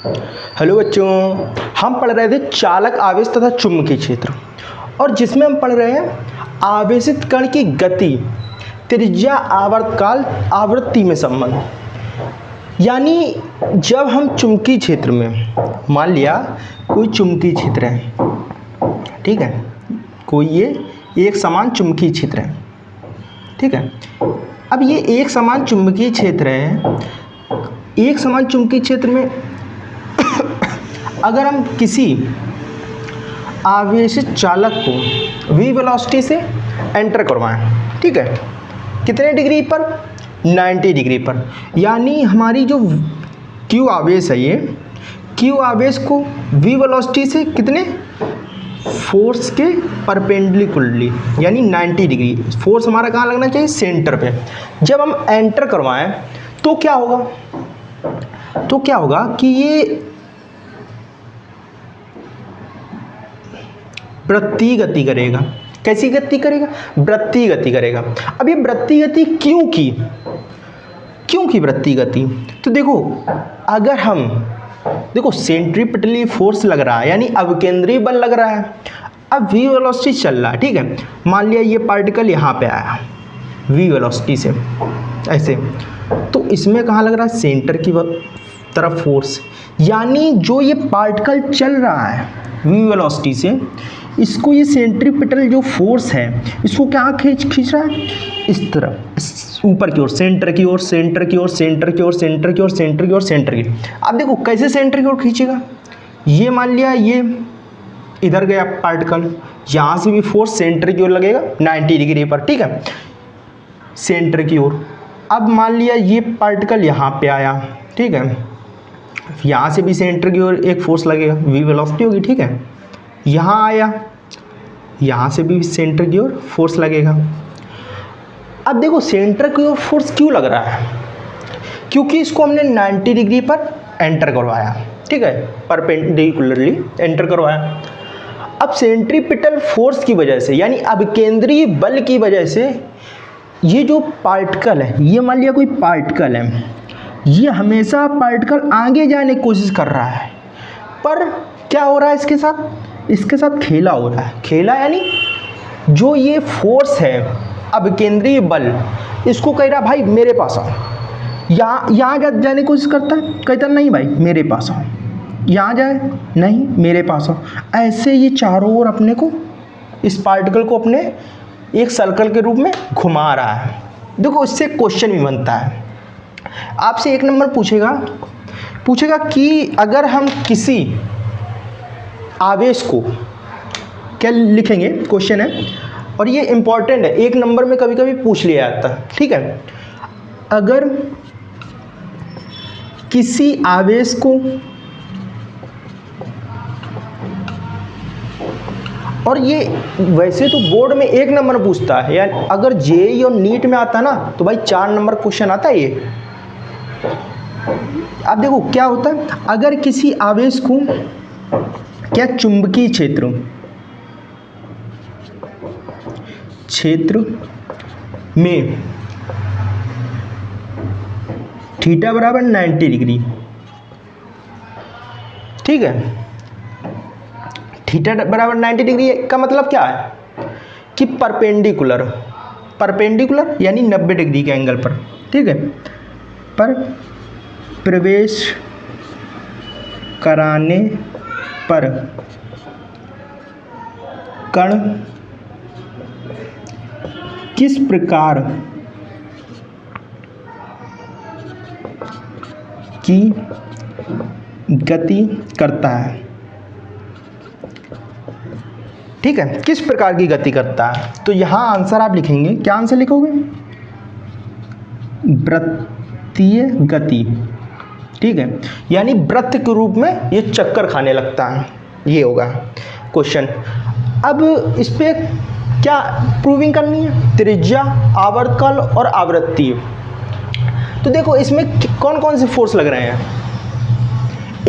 Hello बच्चों, हम पढ़ रहे थे चालक आवेश तथा चुंबकीय क्षेत्र, और जिसमें हम पढ़ रहे हैं आवेशित कण की गति, त्रिज्या, आवर्तकाल, आवृत्ति में संबंध। यानी जब हम चुंबकीय क्षेत्र में, मान लिया कोई चुंबकीय क्षेत्र है, ठीक है, कोई ये एक समान चुंबकीय क्षेत्र है, ठीक है। अब ये एक समान चुंबकीय क्षेत्र है, एक समान चुंबकीय क्षेत्र में अगर हम किसी आवेशित चालक को v वेलोसिटी से एंटर करवाएं, ठीक है, कितने डिग्री पर? 90 डिग्री पर। यानी हमारी जो q आवेश है, ये q आवेश को v वेलोसिटी से कितने फोर्स के परपेंडिकुलरली, यानी 90 डिग्री फोर्स हमारा कहाँ लगना चाहिए? सेंटर पे। जब हम एंटर करवाएं तो क्या होगा? तो क्या होगा कि ये वृत्तीय गति करेगा। कैसी गति करेगा? वृत्तीय गति करेगा। अब ये वृत्तीय गति क्यों की वृत्तीय गति? तो देखो, अगर हम देखो सेंट्रीपिटली फोर्स लग रहा है, यानी अवकेंद्रीय बल लग रहा है। अब v वेलोसिटी चल रहा है, ठीक है, मान लिया ये पार्टिकल यहाँ पे आया v वेलोसिटी से ऐसे, तो इसमें कहाँ लग रहा है? सेंटर की तरफ फोर्स। यानी जो ये पार्टिकल चल रहा है v वेलोसिटी से, इसको ये सेंट्रीपिटल जो फोर्स है, इसको क्या खींच रहा है? इस तरफ, ऊपर की ओर, सेंटर की ओर, सेंटर की ओर, सेंटर की ओर, सेंटर की ओर, सेंटर की ओर, सेंटर की। अब देखो कैसे सेंटर की ओर खींचेगा। ये मान लिया ये इधर गया पार्टिकल, यहाँ से भी फोर्स सेंटर की ओर लगेगा 90 डिग्री पर, ठीक है, सेंटर की ओर। अब मान लिया ये पार्टिकल यहाँ पे आया, ठीक है, यहाँ से भी सेंटर की ओर एक फोर्स लगेगा, v वेलोसिटी होगी, ठीक है। यहाँ आया, यहाँ से भी सेंटर की ओर फोर्स लगेगा। अब देखो सेंटर की ओर फोर्स क्यों लग रहा है? क्योंकि इसको हमने 90 डिग्री पर एंटर करवाया, ठीक है, परपेंडिकुलरली एंटर करवाया। अब सेंट्रीपिटल फोर्स की वजह से, यानी अभिकेंद्रीय बल की वजह से, ये जो पार्टिकल है, ये मान लिया कोई पार्टिकल है, ये हमेशा पार्टिकल आगे जाने की कोशिश कर रहा है, पर क्या हो रहा है इसके साथ खेला हो रहा है। खेला यानी जो ये फोर्स है, अभिकेंद्रीय बल, इसको कह रहा भाई मेरे पास आओ। यहाँ जाने की कोशिश करता है, कहता नहीं भाई मेरे पास आओ। यहाँ जाए, नहीं मेरे पास आओ। ऐसे ये चारों ओर अपने को, इस पार्टिकल को अपने एक सर्कल के रूप में घुमा रहा है। देखो इससे क्वेश्चन भी बनता है, आपसे 1 नंबर पूछेगा कि अगर हम किसी आवेश को, क्या लिखेंगे, क्वेश्चन है और ये इंपॉर्टेंट है, 1 नंबर में कभी कभी पूछ लिया जाता है, ठीक है। अगर किसी आवेश को, और ये वैसे तो बोर्ड में 1 नंबर पूछता है, यानी अगर जेईई और नीट में आता ना तो भाई 4 नंबर क्वेश्चन आता है ये। अब देखो क्या होता है, अगर किसी आवेश को क्या चुंबकीय क्षेत्र में थीटा बराबर 90 डिग्री, ठीक है, थीटा बराबर 90 डिग्री का मतलब क्या है कि परपेंडिकुलर यानी 90 डिग्री के एंगल पर, ठीक है, पर प्रवेश कराने पर कण किस प्रकार की गति करता है, ठीक है, किस प्रकार की गति करता है। तो यहाँ आंसर आप लिखेंगे, क्या आंसर लिखोगे? वृत्तीय गति, ठीक है, यानी वृत्त के रूप में ये चक्कर खाने लगता है, ये होगा क्वेश्चन। अब इस पे क्या प्रूविंग करनी है? त्रिज्या, आवर्तकाल और आवृत्ति। तो देखो इसमें कौन कौन से फोर्स लग रहे हैं।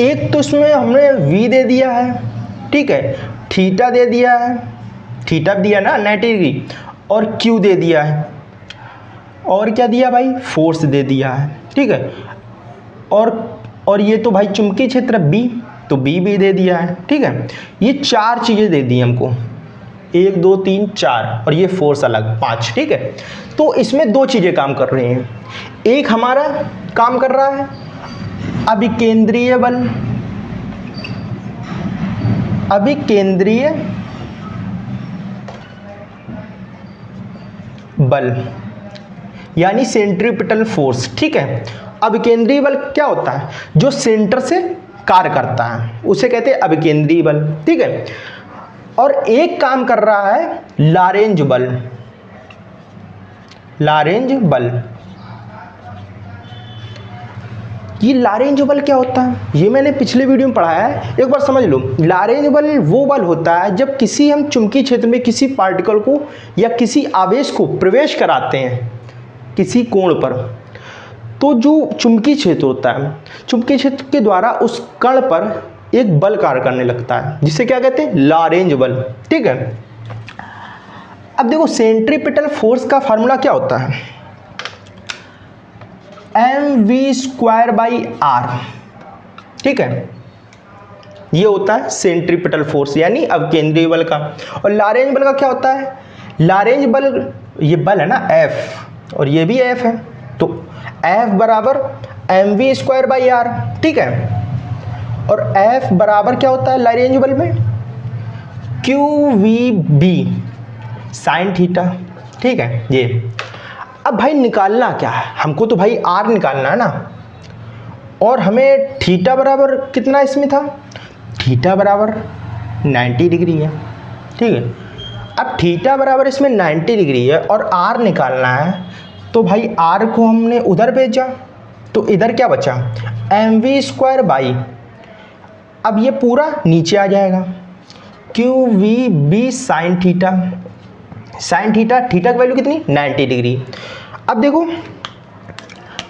एक तो इसमें हमने v दे दिया है, ठीक है, थीटा दे दिया है, थीटा दिया ना 90 डिग्री, और q दे दिया है, और क्या दिया भाई? फोर्स दे दिया है, ठीक है, और और ये तो भाई चुंबकीय क्षेत्र बी, तो बी भी दे दिया है, ठीक है। ये 4 चीज़ें दे दी हमको, 1 2 3 4, और ये फोर्स अलग 5, ठीक है। तो इसमें 2 चीज़ें काम कर रही हैं। एक हमारा काम कर रहा है अभिकेंद्रीय बल, अभिकेंद्रीय बल यानी सेंट्रीपिटल फोर्स, ठीक है। अभिकेंद्रीय बल क्या होता है? जो सेंटर से कार्य करता है उसे कहते हैं अभिकेंद्रीय बल, ठीक है। और एक काम कर रहा है लारेंज बल, लारेंज बल। ये लारेंज बल क्या होता है? ये मैंने पिछले वीडियो में पढ़ाया है, एक बार समझ लो। लारेंज बल वो बल होता है जब किसी हम चुंबकीय क्षेत्र में किसी पार्टिकल को या किसी आवेश को प्रवेश कराते हैं किसी कोण पर, तो जो चुंबकीय क्षेत्र होता है, चुंबकीय क्षेत्र के द्वारा उस कण पर एक बल कार्य करने लगता है, जिसे क्या कहते हैं? लारेंज बल, ठीक है। अब देखो सेंट्रीपिटल फोर्स का फार्मूला क्या होता है? mv²/r, ठीक है। ये होता है सेंट्रीपिटल फोर्स यानी अवकेंद्रीय बल का। और लारेंज बल का क्या होता है? लारेंज बल, ये बल है ना F, और ये भी F है, तो F बराबर mv²/r, ठीक है। और F बराबर क्या होता है लारेंज बल में? qvb साइन थीटा, ठीक है। ये अब भाई निकालना क्या है हमको? तो भाई R निकालना है ना, और हमें थीटा बराबर कितना इसमें था? थीटा बराबर 90 डिग्री है, ठीक है। अब थीटा बराबर इसमें 90 डिग्री है और R निकालना है, तो भाई R को हमने उधर भेजा, तो इधर क्या बचा? mv²/, अब ये पूरा नीचे आ जाएगा, qvb sine theta, sine theta, theta की वैल्यू कितनी? 90 डिग्री। अब देखो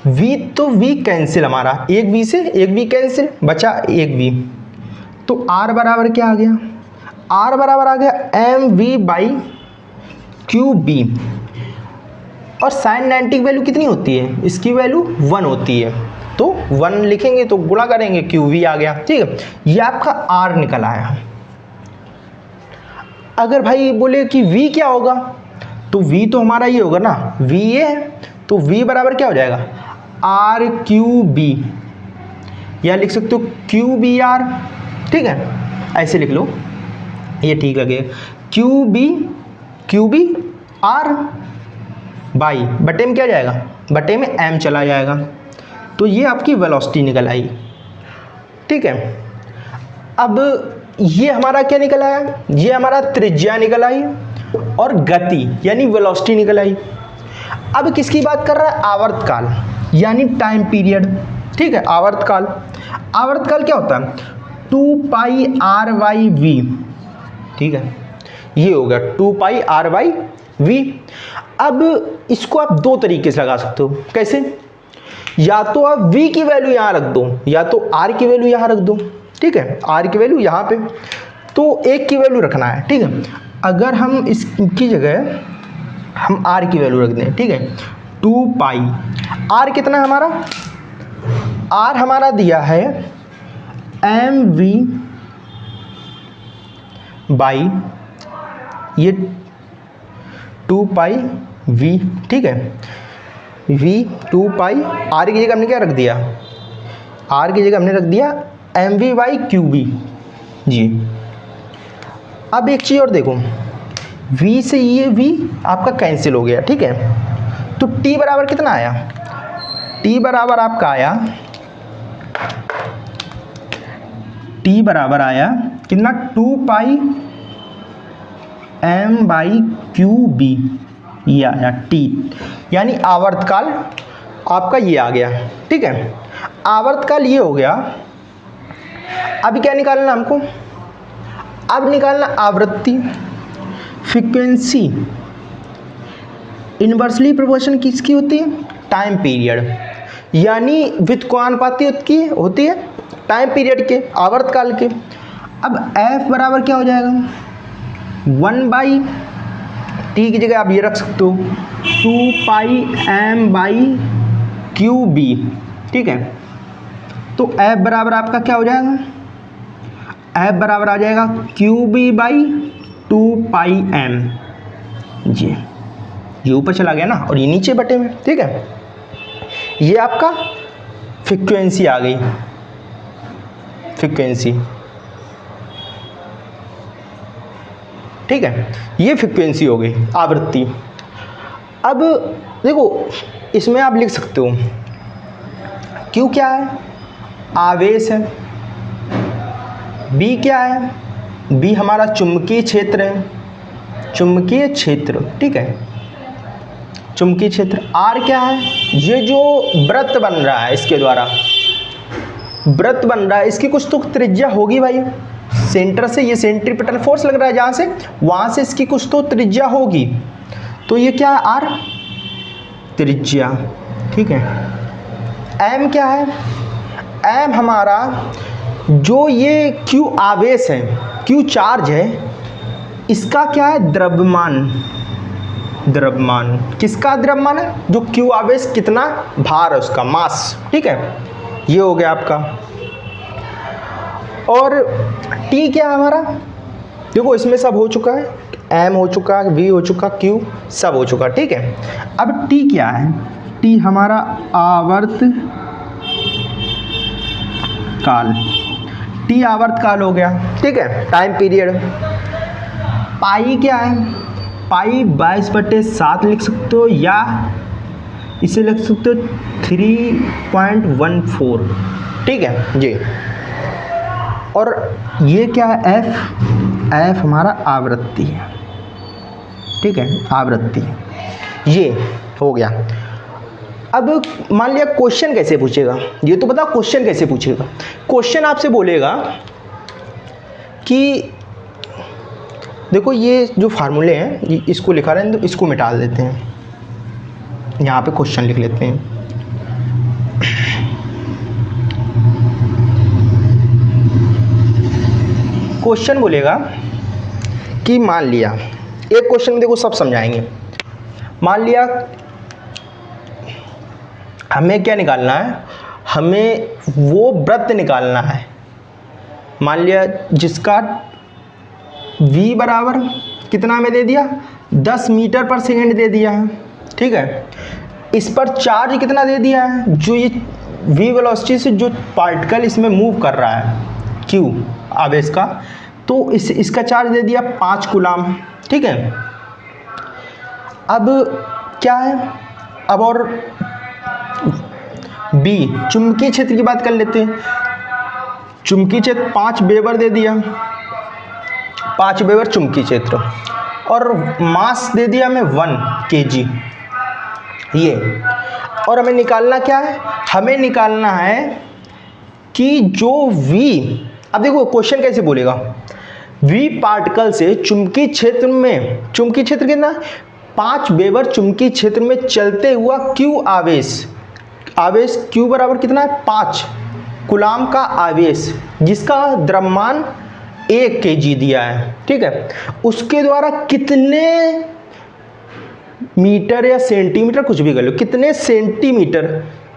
v, तो v कैंसिल हमारा, एक v से एक v कैंसिल, बचा एक v, तो r बराबर क्या आ गया? r बराबर आ गया mv/qb, और साइन 90 की वैल्यू कितनी होती है? इसकी वैल्यू 1 होती है, तो 1 लिखेंगे तो गुणा करेंगे, qv आ गया, ठीक है। ये आपका r निकल आया। अगर भाई बोले कि v क्या होगा, तो v तो हमारा ये होगा ना, v ये है, तो v बराबर क्या हो जाएगा? r/qb, या लिख सकते हो qbr, ठीक है, ऐसे लिख लो, ये ठीक लगेगा। qb r बाई बटे में क्या जाएगा? बटे में m चला जाएगा, तो ये आपकी वेलोसिटी निकल आई, ठीक है। अब ये हमारा क्या निकल आया? ये हमारा त्रिज्या निकल आई और गति यानी वेलोसिटी निकल आई। अब किसकी बात कर रहा है? आवर्तकाल यानी टाइम पीरियड, ठीक है। आवर्तकाल, आवर्तकाल क्या होता है? 2πr/v, ठीक है, ये हो गया 2πr/v। अब इसको आप 2 तरीके से लगा सकते हो। कैसे? या तो आप v की वैल्यू यहाँ रख दो, या तो r की वैल्यू यहाँ रख दो, ठीक है। r की वैल्यू यहाँ पे, तो एक की वैल्यू रखना है, ठीक है। अगर हम इसकी जगह हम r की वैल्यू रख दें, ठीक है, 2π, r कितना है हमारा? r हमारा दिया है mv/, ये 2πv, ठीक है, v 2π, r की जगह हमने क्या रख दिया? r की जगह हमने रख दिया mv/qb जी। अब एक चीज़ और देखो, v से ये v आपका कैंसिल हो गया, ठीक है, तो t बराबर कितना आया? t बराबर आपका आया, t बराबर आया कितना? 2π m/qb, ये आया t, यानी आवर्तकाल आपका ये आ गया, ठीक है। आवर्तकाल ये हो गया। अभी क्या निकालना हमको? अब निकालना आवृत्ति, फ्रीक्वेंसी इनवर्सली प्रोपोर्शनल किसकी होती है? टाइम पीरियड, यानी व्युत्क्रमानुपाती होती है टाइम पीरियड के, आवर्तकाल के। अब f बराबर क्या हो जाएगा? 1/t की जगह आप ये रख सकते हो 2π m/qb, ठीक है। तो F बराबर आपका क्या हो जाएगा, F बराबर आ जाएगा QB/2πm। ये ऊपर चला गया ना और ये नीचे बटे में, ठीक है। ये आपका फ्रीक्वेंसी आ गई, फ्रीक्वेंसी, ठीक है, ये फ्रीक्वेंसी हो गई, आवृत्ति। अब देखो इसमें आप लिख सकते हो Q क्या है, आवेश है, B क्या है, B हमारा चुंबकीय क्षेत्र है, चुंबकीय क्षेत्र, ठीक है, चुंबकीय क्षेत्र। R क्या है, ये जो वृत्त बन रहा है इसके द्वारा, वृत्त बन रहा है, इसकी कुछ तो त्रिज्या होगी भाई, सेंटर से ये सेंट्रीपिटल फोर्स लग रहा है जहाँ से, वहाँ से इसकी कुछ तो त्रिज्या होगी, तो ये क्या है, R त्रिज्या, ठीक है। M क्या है, M हमारा जो ये Q आवेश है, Q चार्ज है, इसका क्या है, द्रव्यमान, द्रव्यमान, किसका द्रव्यमान है, जो Q आवेश कितना भार है उसका, मास, ठीक है। ये हो गया आपका। और T क्या है हमारा, देखो इसमें सब हो चुका है, M हो चुका है, V हो चुका, Q सब हो चुका, ठीक है। अब T क्या है, T हमारा आवर्त काल, T आवर्त काल हो गया, ठीक है, टाइम पीरियड। पाई क्या है, पाई 22/7 लिख सकते हो, या इसे लिख सकते हो 3.14, ठीक है जी। और ये क्या है, F, F हमारा आवृत्ति है, ठीक है, आवृत्ति, ये हो गया। अब मान लिया क्वेश्चन कैसे पूछेगा, ये तो बताओ क्वेश्चन कैसे पूछेगा। क्वेश्चन आपसे बोलेगा कि देखो ये जो फार्मूले हैं इसको लिखा रहे हैं, तो इसको मिटा देते हैं, यहाँ पे क्वेश्चन लिख लेते हैं। क्वेश्चन बोलेगा कि मान लिया, एक क्वेश्चन में देखो सब समझाएंगे, मान लिया हमें क्या निकालना है, हमें वो वृत्त निकालना है, मान लिया जिसका V बराबर कितना में दे दिया, 10 मीटर पर सेकेंड दे दिया है, ठीक है। इस पर चार्ज कितना दे दिया है, जो ये V वेलोसिटी से जो पार्टिकल इसमें मूव कर रहा है Q आवेश का, तो इसका चार्ज दे दिया 5 कूलाम, ठीक है। अब क्या है, अब और B चुंबकीय क्षेत्र की बात कर लेते हैं। चुंबकीय क्षेत्र 5 वेबर दे दिया, 5 वेबर चुंबकीय क्षेत्र, और मास दे दिया हमें 1 kg, ये। और हमें निकालना क्या है, हमें निकालना है कि जो V, अब देखो क्वेश्चन कैसे बोलेगा, V पार्टिकल से चुंबकीय क्षेत्र में, चुंबकीय क्षेत्र कितना, 5 वेबर चुंबकीय क्षेत्र में चलते हुआ Q आवेश, आवेश Q बराबर कितना है, 5 कूलाम का आवेश, जिसका द्रव्यमान 1 kg दिया है, ठीक है, उसके द्वारा कितने मीटर या सेंटीमीटर, कुछ भी कर लो, कितने सेंटीमीटर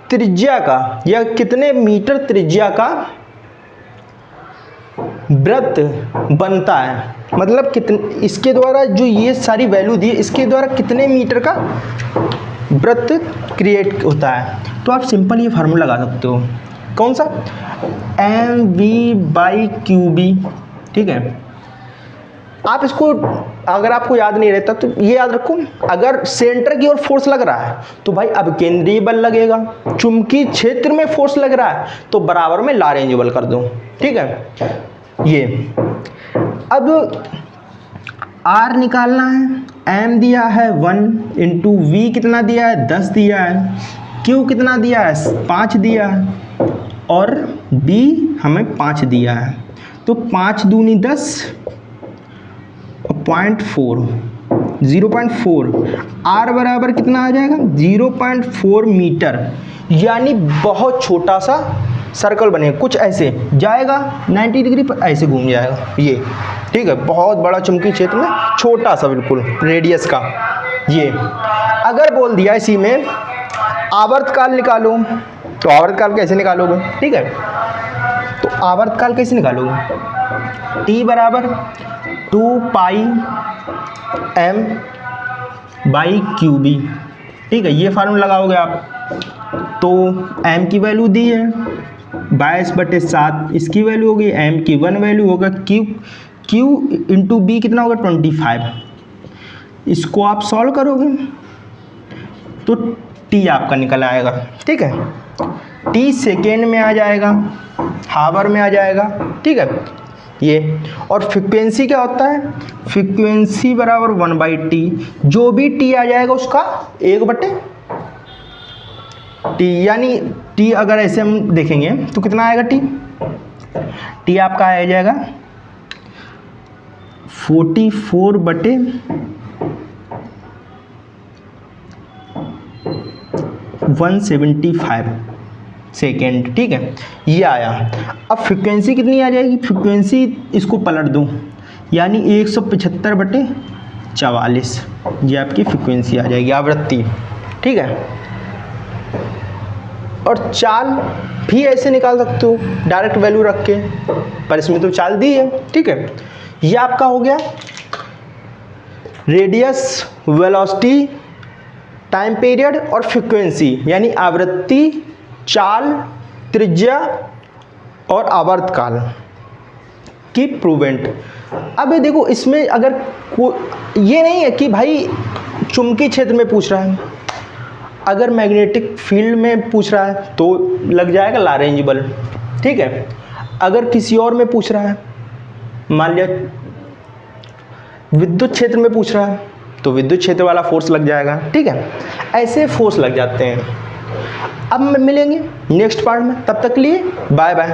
त्रिज्या का या कितने मीटर त्रिज्या का वृत्त बनता है, मतलब कितने, इसके द्वारा जो ये सारी वैल्यू दी है, इसके द्वारा कितने मीटर का वृत्त क्रिएट होता है। तो आप सिंपल ये फार्मूला लगा सकते हो, कौन सा, mv/qb, ठीक है। आप इसको अगर आपको याद नहीं रहता तो ये याद रखो, अगर सेंटर की ओर फोर्स लग रहा है तो भाई अब केंद्रीय बल लगेगा, चुंबकीय क्षेत्र में फोर्स लग रहा है तो बराबर में लारेंज बल कर दो, ठीक है। ये अब R निकालना है, M दिया है 1 इंटू V कितना दिया है, 10 दिया है, Q कितना दिया है, 5 दिया है, और B हमें 5 दिया है, तो 5 दूनी 10 और 0.4 R बराबर कितना आ जाएगा, 0.4 मीटर, यानी बहुत छोटा सा सर्कल बनेगा, कुछ ऐसे जाएगा 90 डिग्री पर, ऐसे घूम जाएगा ये, ठीक है। बहुत बड़ा चुंबकीय क्षेत्र में छोटा सा बिल्कुल रेडियस का ये। अगर बोल दिया इसी में आवर्तकाल निकालो, तो आवर्तकाल कैसे निकालोगे, ठीक है। तो आवर्तकाल कैसे निकालोगे, t बराबर 2 पाई m बाई क्यू बी, ठीक है, ये फार्मूला लगाओगे आप। तो m की वैल्यू दी है 22/7, इसकी वैल्यू होगी m की 1 वैल्यू होगा q इंटू बी कितना होगा 25। इसको आप सॉल्व करोगे तो t आपका निकल आएगा, ठीक है। t सेकेंड में आ जाएगा, हावर में आ जाएगा, ठीक है ये। और फ्रीक्वेंसी क्या होता है, फ्रीक्वेंसी बराबर 1/t, जो भी t आ जाएगा उसका 1/t, यानी t अगर ऐसे हम देखेंगे तो कितना आएगा t आपका आ जाएगा 44/175 सेकेंड, ठीक है, ये आया। अब फ्रीक्वेंसी कितनी आ जाएगी, फ्रीक्वेंसी इसको पलट दूं यानी 175/44, ये आपकी फ्रीक्वेंसी आ जाएगी, आवृत्ति, ठीक है। और चाल भी ऐसे निकाल सकते हो डायरेक्ट वैल्यू रख के, पर इसमें तो चाल दी है, ठीक है। ये आपका हो गया रेडियस, वेलोसिटी, टाइम पीरियड और फ्रीक्वेंसी, यानी आवृत्ति, चाल, त्रिज्या और आवर्तकाल की प्रूवेंट। अब देखो इसमें अगर ये नहीं है कि भाई चुंबकीय क्षेत्र में पूछ रहा है, अगर मैग्नेटिक फील्ड में पूछ रहा है तो लग जाएगा लॉरेंज बल, ठीक है। अगर किसी और में पूछ रहा है, मान लिया विद्युत क्षेत्र में पूछ रहा है तो विद्युत क्षेत्र वाला फोर्स लग जाएगा, ठीक है। ऐसे फोर्स लग जाते हैं। अब मिलेंगे नेक्स्ट पार्ट में, तब तक के लिए बाय बाय।